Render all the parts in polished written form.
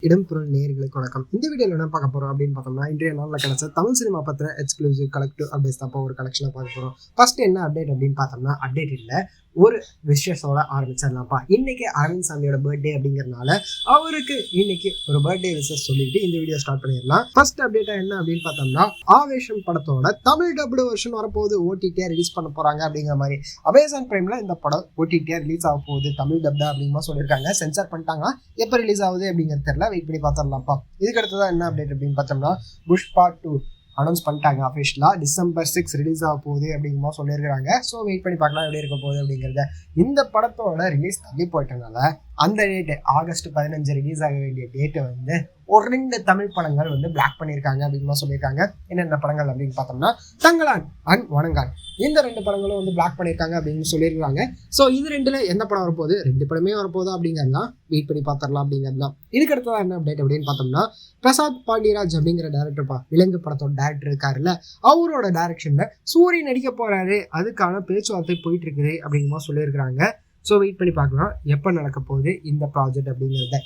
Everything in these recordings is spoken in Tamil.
இடம்பொருள் நேயர்களுக்கு வணக்கம். இந்த வீடியோவில் என்ன பார்க்க போறோம் அப்படின்னு பார்த்தோம்னா, இன்றைய நாளில் கிடைச்ச தமிழ் சினிமா பத்தின எக்ஸ்க்ளூசிவ் கலெக்டிவ் அப்டேட்ஸ் தான் ஒரு கலெக்ஷனை பார்க்க போறோம். ஃபர்ஸ்ட் என்ன அப்டேட் அப்படின்னு பார்த்தோம்னா, அப்டேட் இல்லை, ஒரு விஷயத்தோட ஆரம்பிச்சிடலாம்ப்பா. இன்னைக்கு அரவிந்த் சாமியோட பர்த்டே அப்படிங்கிறதுனால அவருக்கு இன்னைக்கு ஒரு பர்த்டே விஷஸ் சொல்லிட்டு இந்த வீடியோ ஸ்டார்ட் பண்ணிடலாம். ஃபர்ஸ்ட் அப்டேட்டா என்ன அப்படின்னு பார்த்தோம்னா, ஆவேஷம் படத்தோட தமிழ் டப்டு வெர்ஷன் வரப்போகுது, ஓடிடியா ரிலீஸ் பண்ண போறாங்க அப்படிங்கிற மாதிரி. அமேசான் பிரைம்ல இந்த படம் ஓடிடியா ரிலீஸ் ஆக போகுது, தமிழ் டப்டா அப்படிங்கிற சொல்லியிருக்காங்க. சென்சார் பண்ணிட்டாங்க, எப்போ ரிலீஸ் ஆகுது அப்படிங்கிறது தெரியல, வெயிட் பண்ணி பார்த்துடலாம்ப்பா. இதுக்கு அடுத்ததான் என்ன அப்டேட் அப்படின்னு பார்த்தோம்னா, புஷ்பா 2 அனௌன்ஸ் பண்ணிட்டாங்க அஃபிஷியலாக. December 6 ரிலீஸ் ஆக போகுது அப்படிங்கிற சொல்லியிருக்காங்க. ஸோ வெயிட் பண்ணி பார்க்கலாம் எப்படி இருக்க போகுது அப்படிங்கிறத. இந்த படத்தோட ரிலீஸ் தள்ளி போயிட்டனால அந்த டேட்டு August 15 ரிலீஸ் ஆக வேண்டிய டேட்டை வந்து ஒரு 2 தமிழ் படங்கள் வந்து பிளாக் பண்ணியிருக்காங்க அப்படிங்கிற சொல்லியிருக்காங்க. என்னென்ன படங்கள் அப்படின்னு பார்த்தோம்னா, தங்கலான் அண்ட் வணங்கான், இந்த 2 படங்களும் வந்து பிளாக் பண்ணியிருக்காங்க அப்படின்னு சொல்லியிருக்காங்க. ஸோ இது 2ல் எந்த படம் வரப்போகுது, 2 படமே வரப்போகுதா அப்படிங்கிறதுலாம் வெயிட் பண்ணி பார்த்துடலாம் அப்படிங்கிறது தான். இதுக்கு அடுத்ததான் என்ன அப்டேட் அப்படின்னு பார்த்தோம்னா, பிரசாத் பாண்டியராஜ் அப்படிங்கிற டேரக்டர்ப்பா, விலங்கு படத்தோட டேரக்டர் இருக்காருல்ல, அவரோட டைரக்ஷன்ல சூரியன் நடிக்க போறாரு, அதுக்கான பேச்சுவார்த்தை போயிட்டு இருக்குது அப்படிங்கிற சொல்லியிருக்கிறாங்க. ஸோ வெயிட் பண்ணி பார்க்கலாம் எப்போ நடக்க போகுது இந்த ப்ராஜெக்ட் அப்படிங்கிறத.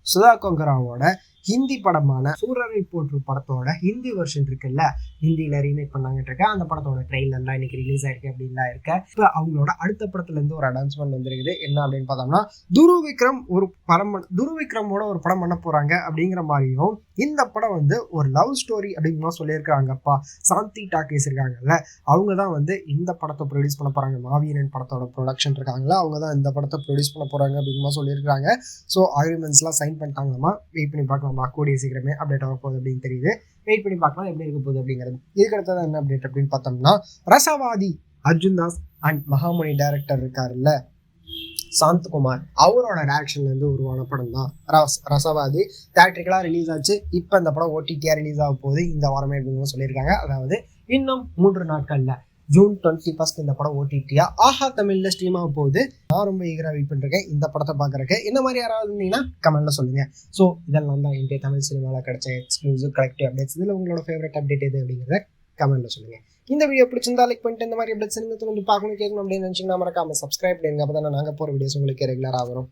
சுதா கொங்கராவோட ஹிந்தி படமான சூரரை போற்று படத்தோட ஹிந்தி வெர்ஷன் இருக்குல்ல, ஹிந்தியில் ரீமேக் பண்ணாங்கட்டு இருக்க அந்த படத்தோட ட்ரெயிலர்லாம் இன்னைக்கு ரிலீஸ் ஆயிருக்கு அப்படின்லாம் இருக்க. இப்போ அவங்களோட அடுத்த படத்துல இருந்து ஒரு அனௌன்ஸ்மெண்ட் வந்துருக்குது. என்ன அப்படின்னு பார்த்தோம்னா, துருவ் விக்ரமோட ஒரு படம் பண்ண போறாங்க அப்படிங்கிற மாதிரியும், இந்த படம் வந்து ஒரு லவ் ஸ்டோரி அப்படிங்கிற சொல்லியிருக்காங்கப்பா. சாந்தி டாக்கீஸ் இருக்காங்கல்ல, அவங்க தான் வந்து இந்த படத்தை ப்ரொடியூஸ் பண்ண போறாங்க. மாவீரன் படத்தோட ப்ரொடக்ஷன் இருக்காங்களா, அவங்க தான் இந்த படத்தை ப்ரொடியூஸ் பண்ண போறாங்க அப்படிங்கிற சொல்லியிருக்காங்க. ஸோ அக்ரிமெண்ட்ஸ்லாம் சைன் பண்ணிட்டாங்களாமா. வெயிட் பண்ணி பார்க்கலாம், கூடிய சீக்கிரமே அப்டேட் ஆக போகுது அப்படின்னு தெரியுது. வெயிட் பண்ணி பார்க்கலாம் எப்படி இருக்க போகுது அப்படிங்கிறது. இதுக்கு அடுத்தது என்ன அப்டேட் அப்படின்னு பார்த்தோம்னா, ரசவாதி அர்ஜுன் தாஸ் அண்ட் மகாமணி டைரக்டர் இருக்காருல்ல சாந்தகுமார், அவரோட டைரக்ஷன்ல இருந்து உருவான படம் தான் ரசவாதி. தியேட்டரிக்கலா ரிலீஸ் ஆச்சு, இப்போ இந்த படம் ஓடிடியா ரிலீஸ் ஆக போகுது இந்த வாரமே அப்படின்னு சொல்லியிருக்காங்க. அதாவது இன்னும் 3 நாட்கள்ல June 21 இந்த படம் ஓடிடியா ஆஹா தமிழ்ல ஸ்ட்ரீம் ஆக போகுது. நான் ரொம்ப ஈகரா வெயிட் பண்ணிருக்கேன் இந்த படத்தை பார்க்கறதுக்கு. இந்த மாதிரி யாராவது இருந்தீங்கன்னா கமெண்ட்ல சொல்லுங்க. ஸோ இதெல்லாம் தான் இன்றைய தமிழ் சினிமாவில் கிடைச்ச எக்ஸ்க்ளூசிவ் கலெக்டிவ் அப்டேட்ஸ். இதில் உங்களோட ஃபேவரட் அப்டேட் எது அப்படிங்கிறத கமெண்ட்ல சொல்லுங்க. இந்த வீடியோ பிடிச்சிருந்தா லைக் பண்ணிட்டு இந்த மாதிரி அப்டேட்ஸ் வந்து பார்க்கணும் கேட்கணும் அப்படின்னு நினைச்சீங்கன்னா மறக்காம சப்ஸ்கிரைப் பண்ணுங்க. அப்போ தான் நாங்கள் போகிற வீடியோஸ் உங்களுக்கு ரெகுலராக வரும்.